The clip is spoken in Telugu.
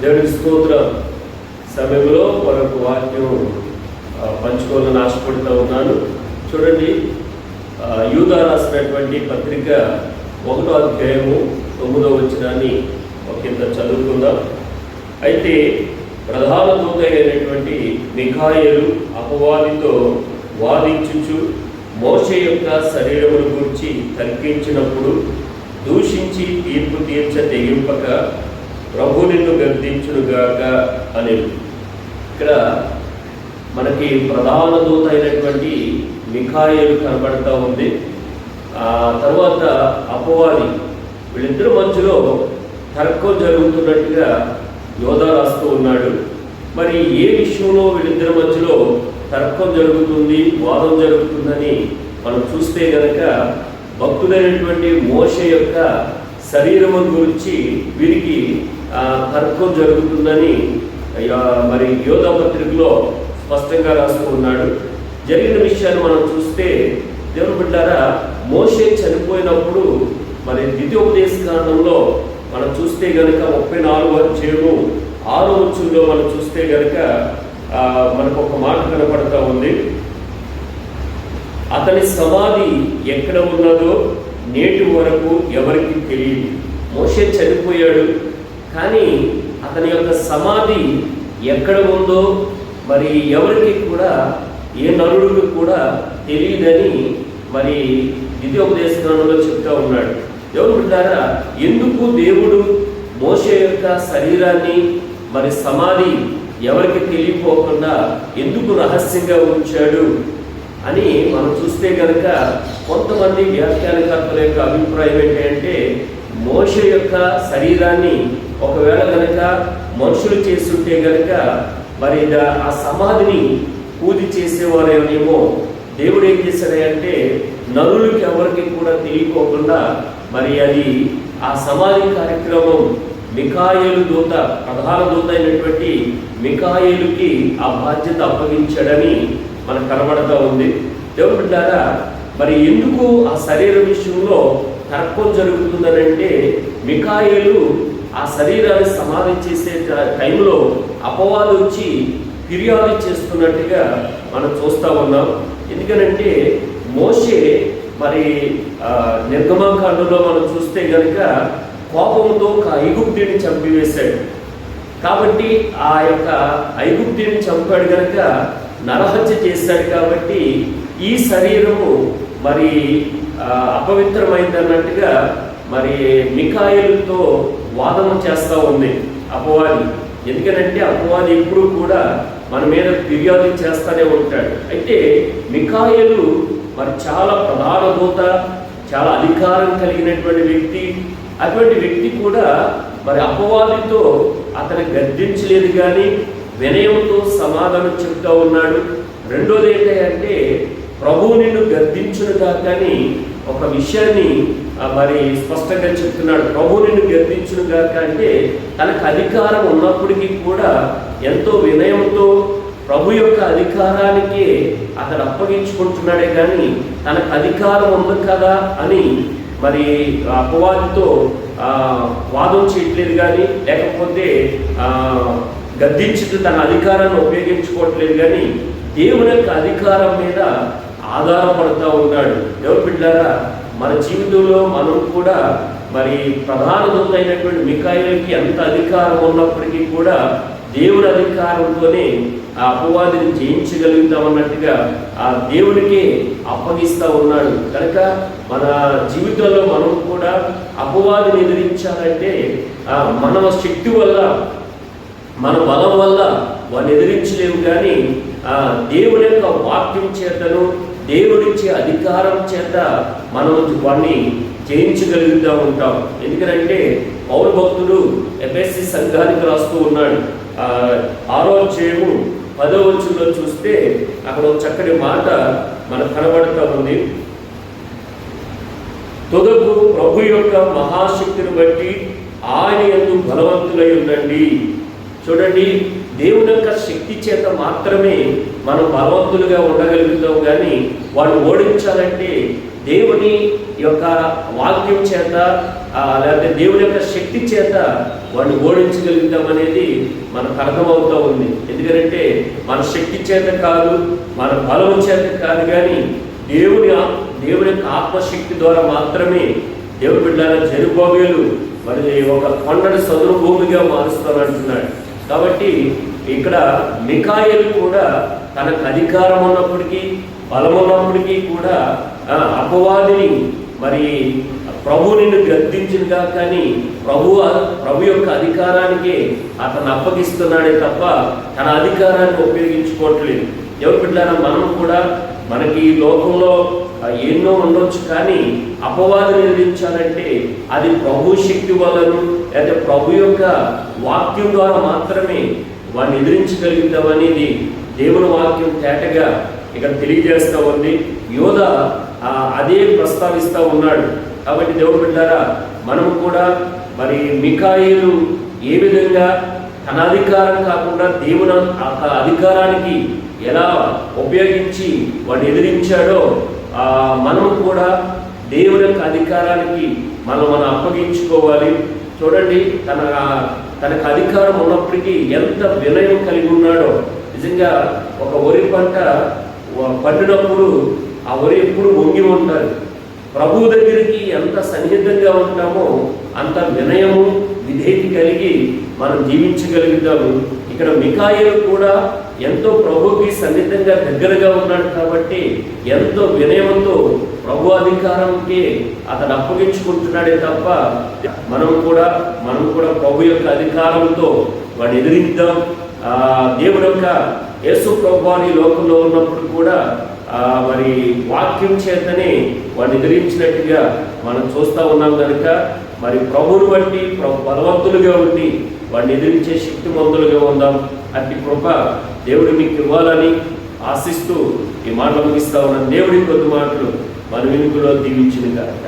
దేవునికి స్తోత్రం. సమయంలో మరొక వాక్యం పంచుకోవాలని ఆశపడుతూ ఉన్నాను. చూడండి, యూదా రాసినటువంటి పత్రిక 1వ అధ్యాయము 9వ వచనాన్ని ఒకంత చదువుకుందాం. అయితే ప్రధాన దూత అయినటువంటి మిఖాయేలు అపవాదితో వాదించుచు మోషే యొక్క శరీరమును గురించి తర్కించినప్పుడు దూషించి తీర్పు తీర్చ తెగింపక ప్రభు నిన్ను గర్దించునుగాక అని. ఇక్కడ మనకి ప్రధాన దూత అయినటువంటి మిఖాయేలు కనబడతా ఉంది. తర్వాత అపవాది, వీళ్ళిద్దరి మధ్యలో తర్కం జరుగుతున్నట్టుగా యోధా రాస్తూ ఉన్నాడు. మరి ఏ విషయంలో వీళ్ళిద్దరి మధ్యలో తర్కం జరుగుతుంది, వాదం జరుగుతుందని మనం చూస్తే గనక భక్తుడైనటువంటి మోషే యొక్క శరీరం గురించి వీరికి తర్కం జరుగుతుందని మరి యోధా పత్రికలో స్పష్టంగా రాస్తూ ఉన్నాడు. జరిగిన విషయాన్ని మనం చూస్తే, దేవుని బిడ్డారా, మోషే చనిపోయినప్పుడు మరి ద్వితీయోపదేశ కాండంలో మనం చూస్తే గనక 34వ అధ్యాయము 6వ వచనంలో మనం చూస్తే గనక మనకు ఒక మాట కనపడతా ఉంది. అతని సమాధి ఎక్కడ ఉన్నదో నేటి వరకు ఎవరికి తెలియదు. మోషే చనిపోయాడు, కానీ అతని యొక్క సమాధి ఎక్కడ ఉందో మరి ఎవరికి కూడా, ఏ నరుడికి కూడా తెలియదని మరి ద్వితీయోపదేశ కాండంలో చెప్తా ఉన్నాడు. దేవుడు బిడ్డారా, ఎందుకు దేవుడు మోషే యొక్క శరీరాన్ని మరి సమాధి ఎవరికి తెలియపోకుండా ఎందుకు రహస్యంగా ఉంచాడు అని మనం చూస్తే కనుక కొంతమంది వ్యాఖ్యానకర్తల యొక్క అభిప్రాయం ఏంటంటే, మోషే యొక్క శరీరాన్ని ఒకవేళ కనుక మనుషులు చేస్తుంటే కనుక మరి ఆ సమాధిని పూజ చేసేవారేమో దేవుడు ఏం చేశాడంటే నరులకి ఎవరికి కూడా తెలియకోకుండా మరి అది ఆ సమాధి కార్యక్రమం మిఖాయేలు దూత, ప్రధాన దూత అయినటువంటి మిఖాయేలుకి ఆ బాధ్యత అప్పగించాడని మనకు కనబడతా ఉంది. దేవుడు బిడ్డారా, మరి ఎందుకు ఆ శరీర విషయంలో తర్కం జరుగుతుందనంటే, మిఖాయేలు ఆ శరీరాన్ని సమాధి చేసే టైంలో అపవాదు వచ్చి ఫిర్యాదు చేస్తున్నట్టుగా మనం చూస్తూ ఉన్నాం. ఎందుకనంటే మోషే మరి నిర్గమకాండంలో మనం చూస్తే కనుక కోపంతో ఒక ఐగుప్తుని చంపివేశాడు. కాబట్టి ఆ యొక్క ఐగుప్తుని చంపాడు కనుక నరహత్య చేశాడు. కాబట్టి ఈ శరీరము మరి అపవిత్రమైందన్నట్టుగా మరి మిఖాయేలుతో వాదన చేస్తూ ఉంది అపవాది. ఎందుకనంటే అపవాది ఎప్పుడు కూడా మన మీద ఫిర్యాదు చేస్తూనే ఉంటాడు. అయితే మిఖాయేలు మరి చాలా ప్రధాన దూత, చాలా అధికారం కలిగినటువంటి వ్యక్తి. అటువంటి వ్యక్తి కూడా మరి అపవాదితో అతను గద్దించలేదు, కానీ వినయంతో సమాధానం చెప్తూ ఉన్నాడు. రెండోది ఏంటంటే, ప్రభువు నిన్ను గద్దించునుగా కానీ ఒక విషయాన్ని మరి స్పష్టంగా చెప్తున్నాడు. ప్రభువు నిన్ను గద్దించునుగా అంటే తనకు అధికారం ఉన్నప్పటికీ కూడా ఎంతో వినయంతో ప్రభు యొక్క అధికారానికి అతను అప్పగించుకుంటున్నాడే కానీ తనకు అధికారం ఉంది కదా అని మరి అపవాదితో వాదం చేయట్లేదు, కానీ లేకపోతే గద్దించుతూ తన అధికారాన్ని ఉపయోగించుకోవట్లేదు, కానీ దేవుని యొక్క అధికారం మీద ఆధారపడుతూ ఉన్నాడు. దేవుని బిడ్డారా, మన జీవితంలో మనం కూడా మరి ప్రధాన దూత అయినటువంటి మిఖాయేలుకి ఎంత అధికారం ఉన్నప్పటికీ కూడా దేవుని అధికారంతోనే ఆ అపవాదిని జయించగలుగుతామన్నట్టుగా ఆ దేవునికే అప్పగిస్తూ ఉన్నాడు. కనుక మన జీవితంలో మనం కూడా అపవాదిని ఎదిరించాలంటే మన శక్తి వల్ల, మన బలం వల్ల వాడిని ఎదిరించలేము, కానీ దేవుని యొక్క వాక్యం చేతను దేవుడిచ్చే అధికారం చేత మనం వాడిని జయించగలుగుతూ ఉంటాం. ఎందుకంటే పౌలు భక్తుడు ఎఫెసీ సంఘానికి రాస్తూ ఉన్నాడు. 6వ అధ్యాయము 10వ వచనంలో చూస్తే అక్కడ ఒక చక్కటి మాట మనకు కనబడుతూ ఉంది. తుదకు ప్రభు యొక్క మహాశక్తిని బట్టి ఆయన యందు బలవంతులై ఉండండి. చూడండి, దేవుని యొక్క శక్తి చేత మాత్రమే మనం బలవంతులుగా ఉండగలుగుతాం, కానీ వాడు ఓడించాలంటే దేవుని యొక్క వాక్యం చేత, లేకపోతే దేవుని యొక్క శక్తి చేత వాడిని ఓడించగలుగుతామనేది మనకు అర్థమవుతూ ఉంది. ఎందుకంటే మన శక్తి చేత కాదు, మన బలం చేత కాదు, కానీ దేవుని యొక్క ఆత్మశక్తి ద్వారా మాత్రమే దేవుని బిడ్డల జెరుబ్బాబెలు మరి ఒక కొండని సదును భూమిగా మారుస్తానంటున్నాడు. కాబట్టి ఇక్కడ మిఖాయేలు కూడా తనకు అధికారం ఉన్నప్పటికీ, బలం ఉన్నప్పటికీ కూడా అపవాదిని మరి ప్రభు నిన్ను గద్దించిందిగా, కానీ ప్రభు యొక్క అధికారానికి అతను అప్పగిస్తున్నాడే తప్ప తన అధికారాన్ని ఉపయోగించుకోవట్లేదు. ఎవరు బిడ్డారా, మనం కూడా మనకి ఈ లోకంలో ఎన్నో ఉండొచ్చు, కానీ అపవాదిని ఎదిరించాలంటే అది ప్రభు శక్తి వలన లేదా ప్రభు యొక్క వాక్యం ద్వారా మాత్రమే వాడిని ఎదిరించగలుగుతామనేది దేవుని వాక్యం తేటగా ఇక్కడ తెలియజేస్తూ ఉంది. యోధ అదే ప్రస్తావిస్తూ ఉన్నాడు. కాబట్టి దేవుడు బిడ్డారా, మనం కూడా మరి మిఖాయేలు ఏ విధంగా తన అధికారం కాకుండా దేవుని అధికారానికి ఎలా ఉపయోగించి వాడిని ఎదిరించాడో మనం కూడా దేవుని యొక్క అధికారానికి మనం అప్పగించుకోవాలి. చూడండి, తనకు అధికారం ఉన్నప్పటికీ ఎంత వినయం కలిగి ఉన్నాడో. నిజంగా ఒక వరి పంట పండినప్పుడు ఆ వరి ఎప్పుడు వంగి ఉంటారు. ప్రభువు దగ్గరికి ఎంత సన్నిహితంగా ఉంటామో అంత వినయము విధేయత కలిగి మనం జీవించగలుగుతాము. ఇక్కడ మిఖాయేలు కూడా ఎంతో ప్రభువుకి సన్నిహితంగా దగ్గరగా ఉన్నాడు కాబట్టి ఎంతో వినయంతో ప్రభు అధికారంకి అతను అప్పగించుకుంటున్నాడే తప్ప మనం కూడా ప్రభు యొక్క అధికారంతో వాడిని ఎదిరిద్దాం. దేవుడు యొక్క యేసు ప్రభువాని లోకంలో ఉన్నప్పుడు కూడా మరి వాక్యం చేతనే వాడిని ఎదిరించినట్టుగా మనం చూస్తూ ఉన్నాం కనుక మరి ప్రభువుని బట్టి బలవంతులుగా ఉండి వాడిని ఎదిరించే శక్తిమంతులుగా ఉందాం. అట్టి కృప దేవుడు మీకు ఇవ్వాలని ఆశిస్తూ ఈ మాటలు ముగిస్తా ఉన్నాను. దేవుడి కొద్ది మాటలు మన వెనుకలో దీవించిన కాక.